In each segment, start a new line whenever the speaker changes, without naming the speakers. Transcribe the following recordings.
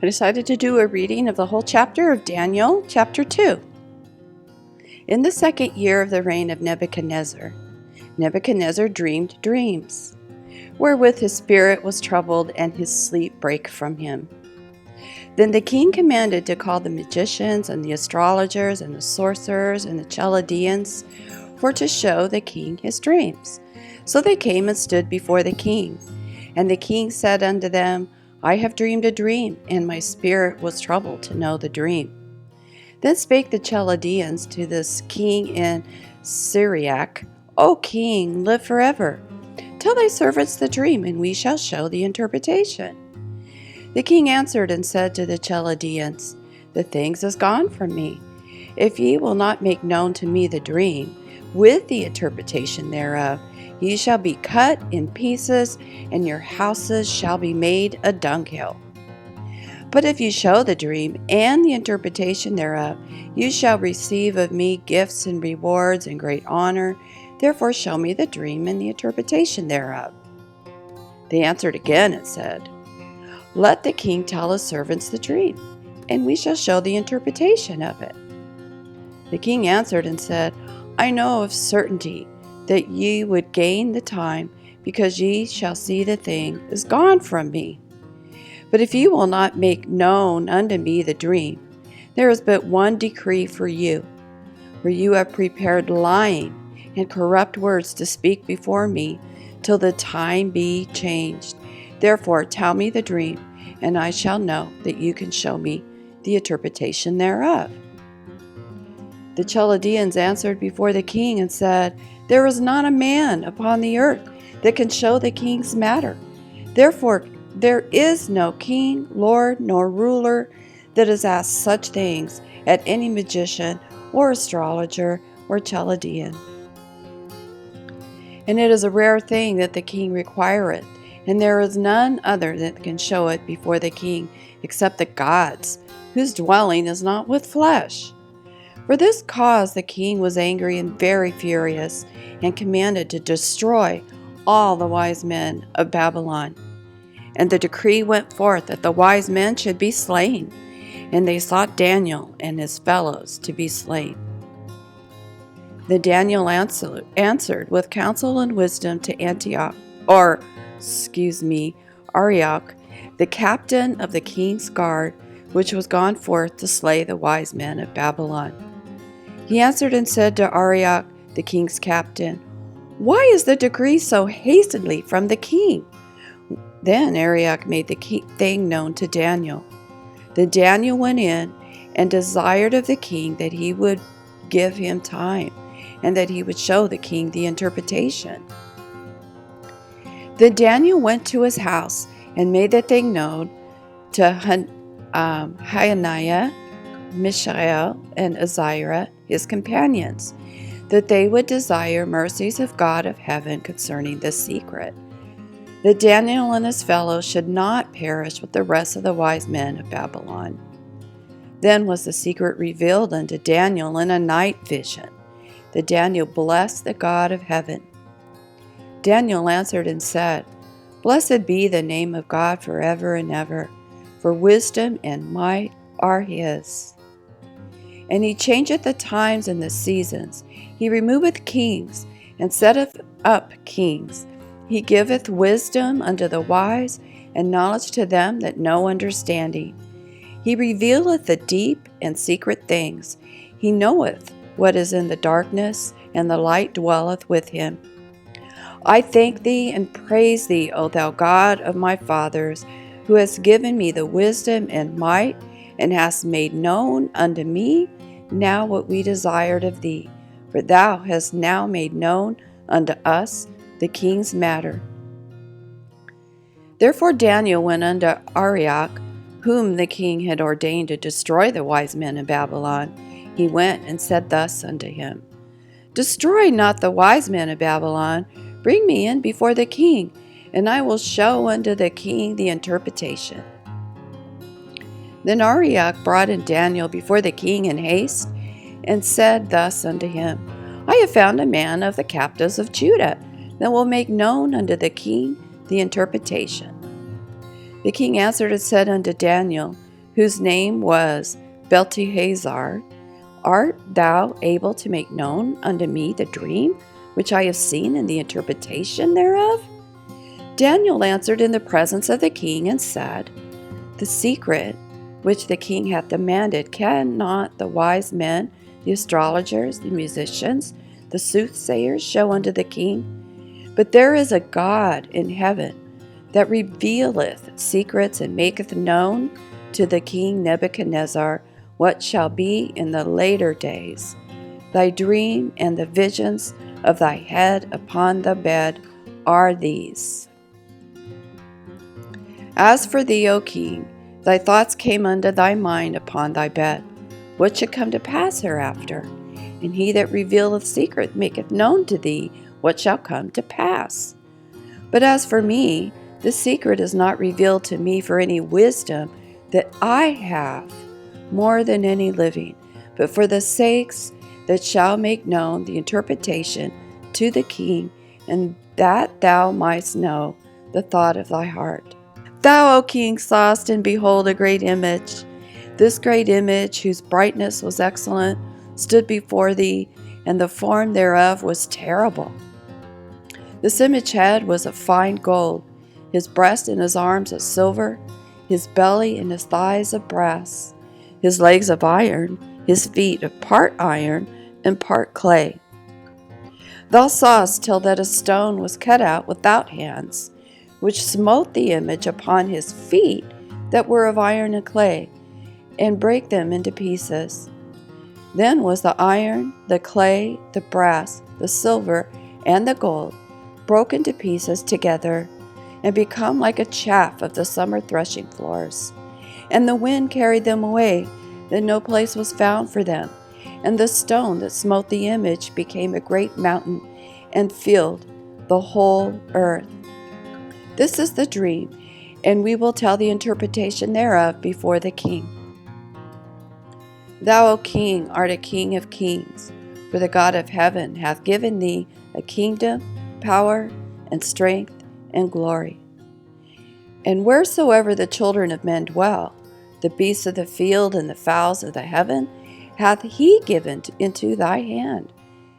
I decided to do a reading of the whole chapter of Daniel, chapter 2. In the second year of the reign of Nebuchadnezzar, Nebuchadnezzar dreamed dreams, wherewith his spirit was troubled and his sleep brake from him. Then the king commanded to call the magicians and the astrologers and the sorcerers and the Chaldeans for to show the king his dreams. So they came and stood before the king. And the king said unto them, I have dreamed a dream, and my spirit was troubled to know the dream. Then spake the Chaldeans to this king in Syriac, O king, live forever. Tell thy servants the dream, and we shall show the interpretation. The king answered and said to the Chaldeans, The things is gone from me. If ye will not make known to me the dream, with the interpretation thereof, ye shall be cut in pieces, and your houses shall be made a dunghill. But if you show the dream and the interpretation thereof, you shall receive of me gifts and rewards and great honor. Therefore show me the dream and the interpretation thereof. They answered again and said, Let the king tell his servants the dream, and we shall show the interpretation of it. The king answered and said, I know of certainty that ye would gain the time, because ye shall see the thing is gone from me. But if ye will not make known unto me the dream, there is but one decree for you, for you have prepared lying and corrupt words to speak before me till the time be changed. Therefore tell me the dream, and I shall know that you can show me the interpretation thereof. The Chaldeans answered before the king and said, There is not a man upon the earth that can show the king's matter. Therefore there is no king, lord, nor ruler that has asked such things at any magician or astrologer or Chaldean. And it is a rare thing that the king requireth, and there is none other that can show it before the king except the gods, whose dwelling is not with flesh. For this cause the king was angry and very furious, and commanded to destroy all the wise men of Babylon. And the decree went forth that the wise men should be slain, and they sought Daniel and his fellows to be slain. Then Daniel answered with counsel and wisdom to Arioch, the captain of the king's guard, which was gone forth to slay the wise men of Babylon. He answered and said to Arioch, the king's captain, Why is the decree so hastily from the king? Then Arioch made the thing known to Daniel. Then Daniel went in and desired of the king that he would give him time, and that he would show the king the interpretation. Then Daniel went to his house and made the thing known to Hananiah, Mishael, and Azariah, his companions, that they would desire mercies of God of heaven concerning this secret, that Daniel and his fellows should not perish with the rest of the wise men of Babylon. Then was the secret revealed unto Daniel in a night vision, that Daniel blessed the God of heaven. Daniel answered and said, Blessed be the name of God forever and ever, for wisdom and might are his. And he changeth the times and the seasons. He removeth kings, and setteth up kings. He giveth wisdom unto the wise, and knowledge to them that know understanding. He revealeth the deep and secret things. He knoweth what is in the darkness, and the light dwelleth with him. I thank thee and praise thee, O thou God of my fathers, who hast given me the wisdom and might, and hast made known unto me now what we desired of thee. For thou hast now made known unto us the king's matter. Therefore Daniel went unto Arioch, whom the king had ordained to destroy the wise men of Babylon. He went and said thus unto him, Destroy not the wise men of Babylon. Bring me in before the king, and I will show unto the king the interpretation. Then Arioch brought in Daniel before the king in haste, and said thus unto him, I have found a man of the captives of Judah, that will make known unto the king the interpretation. The king answered and said unto Daniel, whose name was Belteshazzar, art thou able to make known unto me the dream which I have seen and the interpretation thereof? Daniel answered in the presence of the king and said, The secret which the king hath demanded cannot the wise men, the astrologers, the musicians, the soothsayers show unto the king? But there is a God in heaven that revealeth secrets and maketh known to the king Nebuchadnezzar what shall be in the later days. Thy dream and the visions of thy head upon the bed are these. As for thee, O king, thy thoughts came unto thy mind upon thy bed, what should come to pass hereafter? And he that revealeth secret maketh known to thee what shall come to pass. But as for me, the secret is not revealed to me for any wisdom that I have more than any living, but for the sakes that shall make known the interpretation to the king, and that thou mightst know the thought of thy heart. Thou, O king, sawest, and behold, a great image. This great image, whose brightness was excellent, stood before thee, and the form thereof was terrible. This image head was of fine gold, his breast and his arms of silver, his belly and his thighs of brass, his legs of iron, his feet of part iron and part clay. Thou sawest till that a stone was cut out without hands, which smote the image upon his feet that were of iron and clay, and brake them into pieces. Then was the iron, the clay, the brass, the silver, and the gold broken to pieces together, and become like a chaff of the summer threshing floors. And the wind carried them away, that no place was found for them. And the stone that smote the image became a great mountain, and filled the whole earth. This is the dream, and we will tell the interpretation thereof before the king. Thou, O king, art a king of kings, for the God of heaven hath given thee a kingdom, power, and strength, and glory. And wheresoever the children of men dwell, the beasts of the field and the fowls of the heaven, hath he given into thy hand,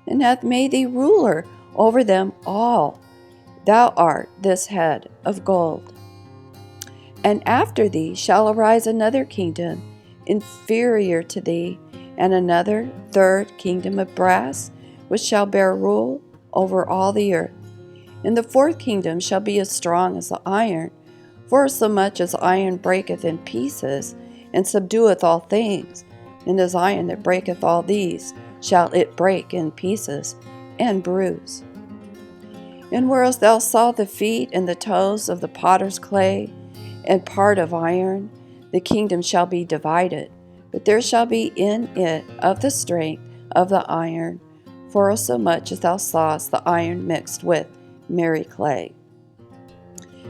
and hath made thee ruler over them all. Thou art this head of gold. And after thee shall arise another kingdom, inferior to thee, and another third kingdom of brass, which shall bear rule over all the earth. And the fourth kingdom shall be as strong as the iron, forsomuch as iron breaketh in pieces, and subdueth all things, and as iron that breaketh all these, shall it break in pieces, and bruise. And whereas thou saw the feet and the toes of the potter's clay, and part of iron, the kingdom shall be divided, but there shall be in it of the strength of the iron, forsomuch as thou sawest the iron mixed with merry clay.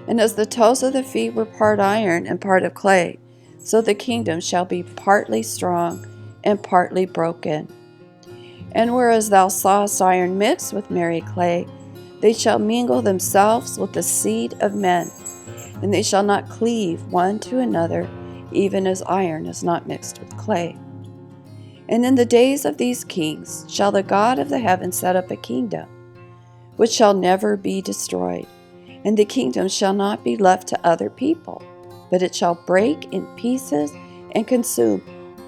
And as the toes of the feet were part iron and part of clay, so the kingdom shall be partly strong and partly broken. And whereas thou sawest iron mixed with merry clay, they shall mingle themselves with the seed of men, and they shall not cleave one to another, even as iron is not mixed with clay. And in the days of these kings shall the God of the heaven set up a kingdom, which shall never be destroyed, and the kingdom shall not be left to other people, but it shall break in pieces and consume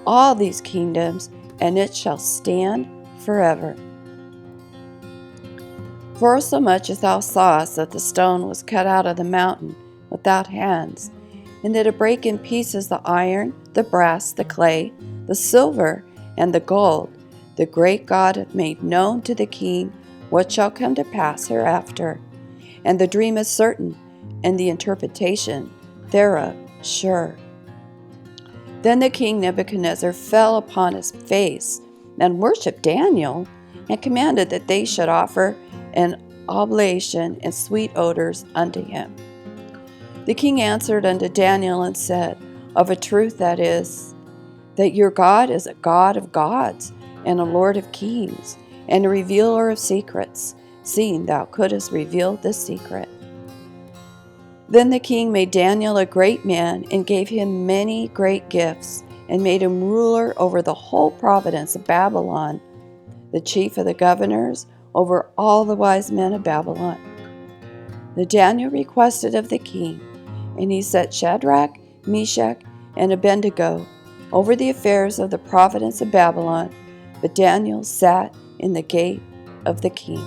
all these kingdoms, and it shall stand forever. Forsomuch as thou sawest that the stone was cut out of the mountain without hands, and that it brake in pieces the iron, the brass, the clay, the silver, and the gold, the great God hath made known to the king what shall come to pass hereafter. And the dream is certain, and the interpretation thereof sure. Then the king Nebuchadnezzar fell upon his face, and worshipped Daniel, and commanded that they should offer an oblation and sweet odors unto him. The king answered unto Daniel and said, Of a truth that is, that your God is a God of gods, and a Lord of kings, and a revealer of secrets, seeing thou couldst reveal this secret. Then the king made Daniel a great man and gave him many great gifts and made him ruler over the whole province of Babylon, the chief of the governors over all the wise men of Babylon. The Daniel requested of the king, and he set Shadrach, Meshach, and Abednego over the affairs of the province of Babylon, but Daniel sat in the gate of the king.